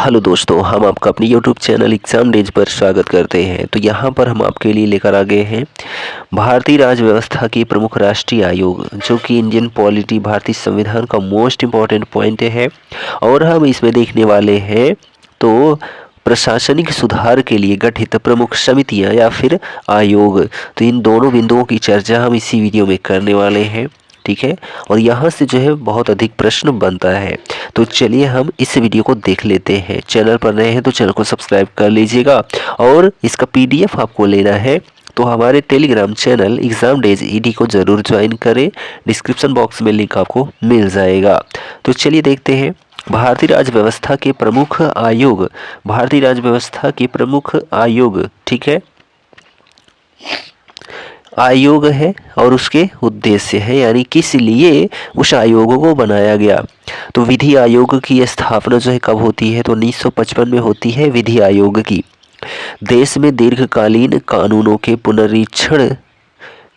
Hello दोस्तों, हम आपका अपनी यूट्यूब चैनल एग्जाम डेज पर स्वागत करते हैं। तो यहाँ पर हम आपके लिए लेकर आ गए हैं भारतीय राज्य व्यवस्था के प्रमुख राष्ट्रीय आयोग, जो कि इंडियन पॉलिटी भारतीय संविधान का मोस्ट इम्पॉर्टेंट पॉइंट है। और हम इसमें देखने वाले हैं तो प्रशासनिक सुधार के लिए गठित प्रमुख समितियां या फिर आयोग। तो इन दोनों बिंदुओं की चर्चा हम इसी वीडियो में करने वाले हैं, ठीक है। और यहाँ से जो है बहुत अधिक प्रश्न बनता है। तो चलिए हम इस वीडियो को देख लेते हैं। चैनल पर नए हैं तो चैनल को सब्सक्राइब कर लीजिएगा, और इसका पीडीएफ आपको लेना है तो हमारे Telegram channel exam days ED को ज़रूर ज्वाइन करें। डिस्क्रिप्शन बॉक्स में लिंक आपको मिल जाएगा। तो चलिए देखते हैं भारतीय राज्य व्यवस्था के प्रमुख आयोग। भारतीय राज्य व्यवस्था के प्रमुख आयोग, ठीक है, आयोग है और उसके उद्देश्य है, यानी किस लिए उस आयोग को बनाया गया। तो विधि आयोग की स्थापना जो है कब होती है, तो 1955 में होती है विधि आयोग की। देश में दीर्घकालीन कानूनों के पुनरीक्षण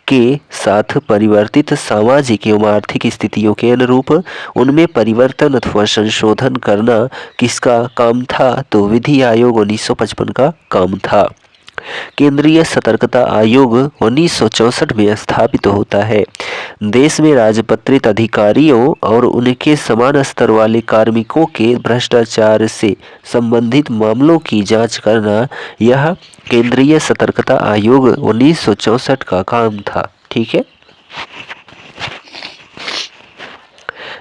के साथ परिवर्तित सामाजिक एवं आर्थिक स्थितियों के अनुरूप उनमें परिवर्तन अथवा संशोधन करना किसका काम था, तो विधि आयोग 1955 का काम था। केंद्रीय सतर्कता आयोग 1964 में स्थापित होता है। देश में राजपत्रित अधिकारियों और उनके समान स्तर वाले कार्मिकों के भ्रष्टाचार से संबंधित मामलों की जांच करना यह केंद्रीय सतर्कता आयोग 1964 का काम था, ठीक है।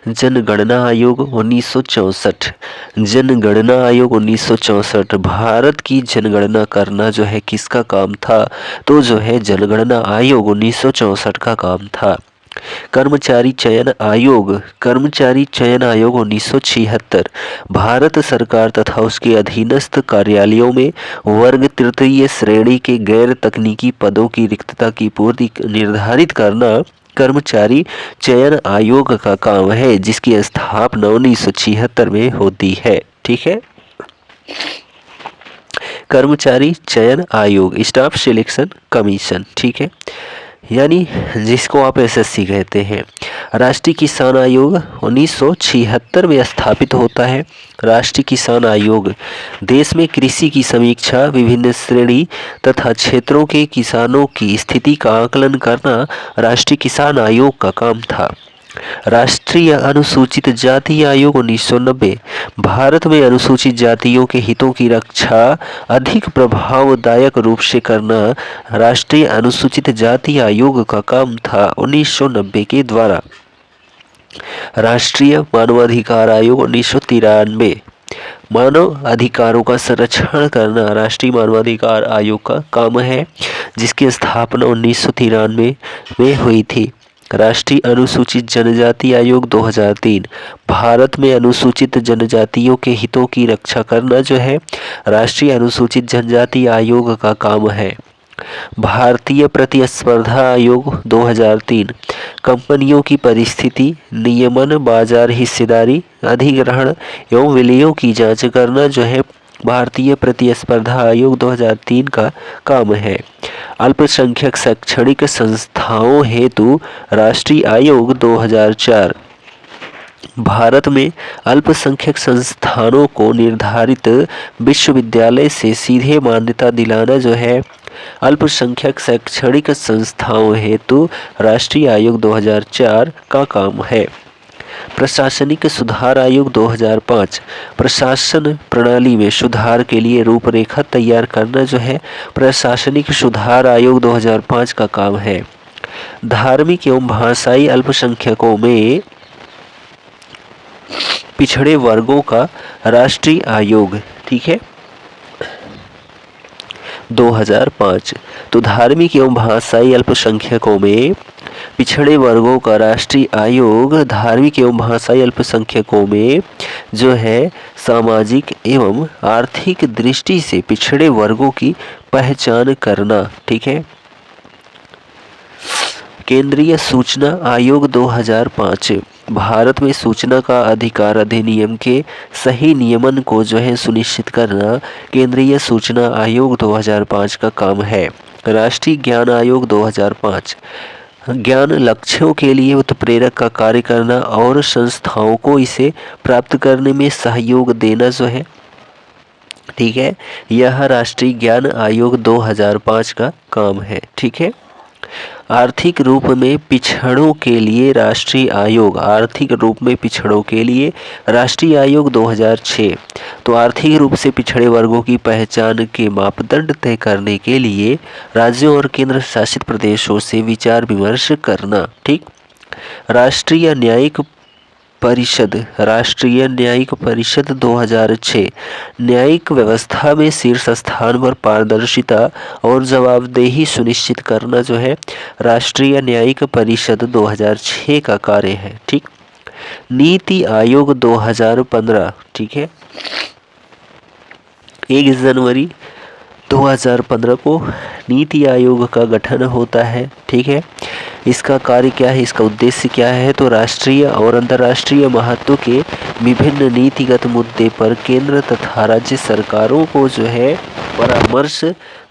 जनगणना आयोग 1964। जनगणना आयोग 1964 भारत की जनगणना करना जो है किसका काम था, तो जो है जनगणना आयोग 1964 का काम था। कर्मचारी चयन आयोग 1976 भारत सरकार तथा उसके अधीनस्थ कार्यालयों में वर्ग तृतीय श्रेणी के गैर तकनीकी पदों की रिक्तता की पूर्ति निर्धारित करना कर्मचारी चयन आयोग का काम है, जिसकी स्थापना 1976 में होती है, ठीक है। कर्मचारी चयन आयोग, स्टाफ सिलेक्शन कमीशन, ठीक है, यानी जिसको आप एसएससी कहते हैं। राष्ट्रीय किसान आयोग 1976 में स्थापित होता है। राष्ट्रीय किसान आयोग देश में कृषि की समीक्षा, विभिन्न श्रेणी तथा क्षेत्रों के किसानों की स्थिति का आकलन करना राष्ट्रीय किसान आयोग का काम था। राष्ट्रीय अनुसूचित जाति आयोग 1990 भारत में अनुसूचित जातियों के हितों की रक्षा अधिक प्रभावदायक रूप से करना राष्ट्रीय अनुसूचित जाति आयोग का काम था 1990 के द्वारा। राष्ट्रीय मानवाधिकार आयोग 1993 मानव अधिकारों का संरक्षण करना राष्ट्रीय मानवाधिकार आयोग का काम है, जिसकी स्थापना 1993 में हुई थी। राष्ट्रीय अनुसूचित जनजाति आयोग 2003 भारत में अनुसूचित जनजातियों के हितों की रक्षा करना जो है राष्ट्रीय अनुसूचित जनजाति आयोग का काम है। भारतीय प्रतिस्पर्धा आयोग 2003 कंपनियों की परिस्थिति, नियमन, बाजार हिस्सेदारी, अधिग्रहण एवं विलयों की जांच करना जो है भारतीय प्रतिस्पर्धा आयोग 2003 का काम है। अल्पसंख्यक शैक्षणिक संस्थाओं हेतु राष्ट्रीय आयोग 2004 भारत में अल्पसंख्यक संस्थानों को निर्धारित विश्वविद्यालय से सीधे मान्यता दिलाना जो है अल्पसंख्यक शैक्षणिक संस्थाओं हेतु राष्ट्रीय आयोग 2004 का काम है। प्रशासनिक सुधार आयोग 2005 प्रशासन प्रणाली में सुधार के लिए रूपरेखा तैयार करना जो है प्रशासनिक सुधार आयोग 2005 का काम है। धार्मिक एवं भाषाई अल्पसंख्यकों में पिछड़े वर्गों का राष्ट्रीय आयोग, ठीक है, 2005। तो धार्मिक एवं भाषाई अल्पसंख्यकों में पिछड़े वर्गों का राष्ट्रीय आयोग धार्मिक एवं भाषाई अल्पसंख्यकों में जो है सामाजिक एवं आर्थिक दृष्टि से पिछड़े वर्गों की पहचान करना, ठीक है। केंद्रीय सूचना आयोग 2005 भारत में सूचना का अधिकार अधिनियम के सही नियमन को जो है सुनिश्चित करना केंद्रीय सूचना आयोग 2005 का काम है। राष्ट्रीय ज्ञान आयोग 2005 ज्ञान लक्ष्यों के लिए उत्प्रेरक का कार्य करना और संस्थाओं को इसे प्राप्त करने में सहयोग देना जो है ठीक है। यह राष्ट्रीय ज्ञान आयोग 2005 का काम है। ठीक है। आर्थिक रूप में पिछड़ों के लिए राष्ट्रीय आयोग, आर्थिक रूप में पिछड़ों के लिए राष्ट्रीय आयोग 2006। तो आर्थिक रूप से पिछड़े वर्गों की पहचान के मापदंड तय करने के लिए राज्यों और केंद्र शासित प्रदेशों से विचार विमर्श करना। ठीक। राष्ट्रीय न्यायिक परिषद, राष्ट्रीय न्यायिक परिषद 2006 न्यायिक व्यवस्था में शीर्ष स्थान पर पारदर्शिता और जवाबदेही सुनिश्चित करना जो है राष्ट्रीय न्यायिक परिषद 2006 का कार्य है। ठीक। नीति आयोग 2015। ठीक है। 1 जनवरी 2015 को नीति आयोग का गठन होता है। ठीक है। इसका कार्य क्या है, इसका उद्देश्य क्या है, तो राष्ट्रीय और अंतर्राष्ट्रीय महत्व के विभिन्न नीतिगत मुद्दे पर केंद्र तथा राज्य सरकारों को जो है परामर्श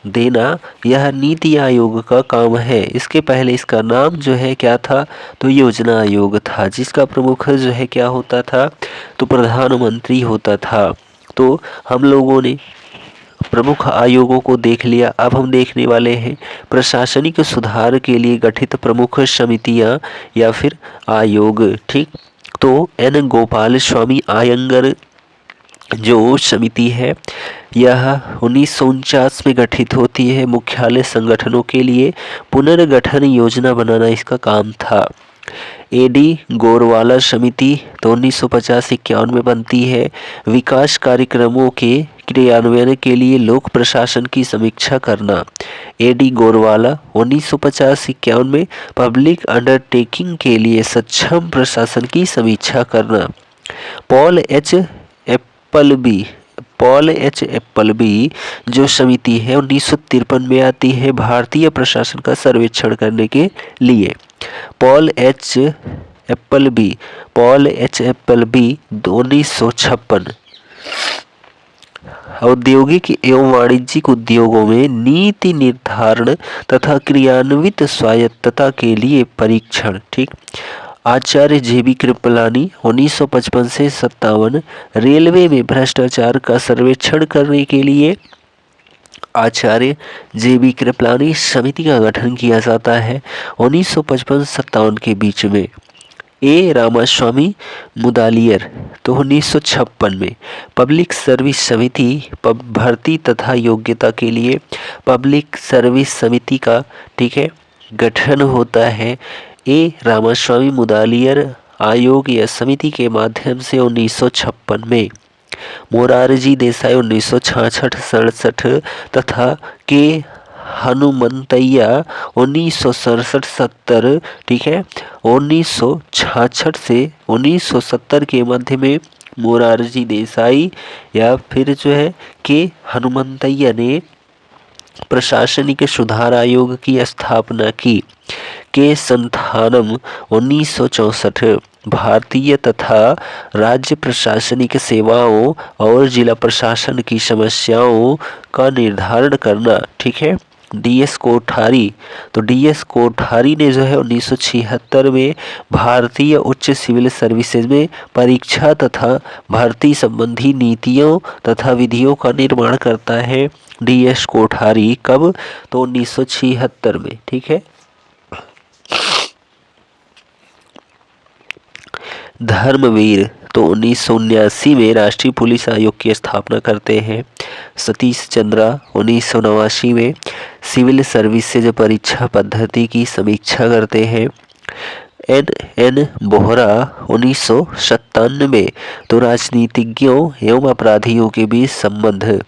देना, यह नीति आयोग का काम है। इसके पहले इसका नाम जो है क्या था, तो योजना आयोग था, जिसका प्रमुख जो है क्या होता था, तो प्रधानमंत्री होता था। तो हम लोगों ने प्रमुख आयोगों को देख लिया। अब हम देखने वाले हैं प्रशासनिक सुधार के लिए गठित प्रमुख समितियां या फिर आयोग। ठीक। तो एन गोपाल स्वामी आयंगर जो समिति है यह 1949 में गठित होती है। मुख्यालय संगठनों के लिए पुनर्गठन योजना बनाना इसका काम था। एडी गोरवाला समिति तो 1950-51 में बनती है। विकास कार्यक्रमों के क्रियान्वयन के लिए लोक प्रशासन की समीक्षा करना। एडी गोरवाला 1950-51 में पब्लिक अंडरटेकिंग के लिए सक्षम प्रशासन की समीक्षा करना। पॉल एच एप्पलबी जो समिति है 1953 में आती है भारतीय प्रशासन का सर्वेक्षण करने के लिए। Paul H Appleby 1956। औद्योगिक एवं वाणिज्यिक उद्योगों में नीति निर्धारण तथा क्रियान्वित स्वायत्तता के लिए परीक्षण। ठीक। आचार्य जेबी कृपलानी 1955 से 57 रेलवे में भ्रष्टाचार का सर्वेक्षण करने के लिए आचार्य जेबी कृपलानी समिति का गठन किया जाता है 1955-57 के बीच में। ए रामास्वामी मुदालियर तो 1956 में पब्लिक सर्विस समिति भर्ती तथा योग्यता के लिए पब्लिक सर्विस समिति का, ठीक है, गठन होता है। ए रामास्वामी मुदालियर आयोग या समिति के माध्यम से 1956 में मोरारजी देसाई 1966-67 तथा के हनुमंतैया 1967-70, ठीक है, 1966 से 1970 के मध्य में मोरारजी देसाई या फिर जो है के हनुमंतैया ने प्रशासनिक सुधार आयोग की स्थापना की। के संथानम 1964 भारतीय तथा राज्य प्रशासनिक सेवाओं और जिला प्रशासन की समस्याओं का निर्धारण करना। ठीक है। डीएस कोठारी तो डीएस कोठारी ने जो है 1976 में भारतीय उच्च सिविल सर्विसेज में परीक्षा तथा भर्ती संबंधी नीतियों तथा विधियों का निर्माण करता है। डीएस कोठारी कब, तो 1976 में। ठीक है। धर्मवीर तो 1979 में राष्ट्रीय पुलिस आयोग की स्थापना करते हैं। सतीश चंद्रा 1989 में सिविल सर्विसेज परीक्षा पद्धति की समीक्षा करते हैं। एन बोहरा 1997 में तो राजनीतिज्ञों एवं अपराधियों के बीच संबंध।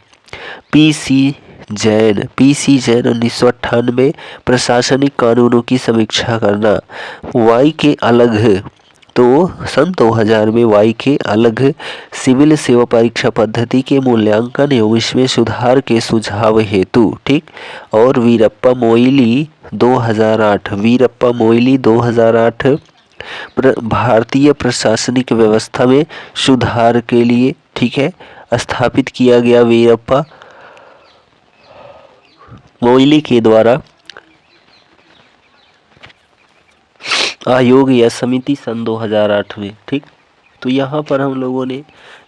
पीसी जैन 1998 प्रशासनिक कानूनों की समीक्षा करना। वाई के अलग तो सन 2000 में वाई के अलग सिविल सेवा परीक्षा पद्धति के मूल्यांकन एवं इसमें सुधार के सुझाव हेतु। ठीक। और वीरप्पा मोइली 2008 भारतीय प्रशासनिक व्यवस्था में सुधार के लिए, ठीक है, स्थापित किया गया वीरप्पा मोइली के द्वारा आयोग या समिति सन 2008 में। ठीक। तो यहाँ पर हम लोगों ने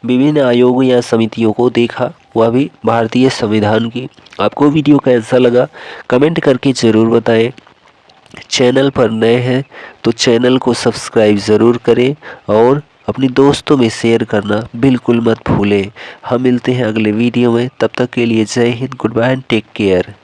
विभिन्न आयोगों या समितियों को देखा, वह भी भारतीय संविधान की। आपको वीडियो कैसा लगा कमेंट करके ज़रूर बताएं। चैनल पर नए हैं तो चैनल को सब्सक्राइब ज़रूर करें और अपने दोस्तों में शेयर करना बिल्कुल मत भूलें। हम मिलते हैं अगले वीडियो में, तब तक के लिए Jai Hind, goodbye and take care.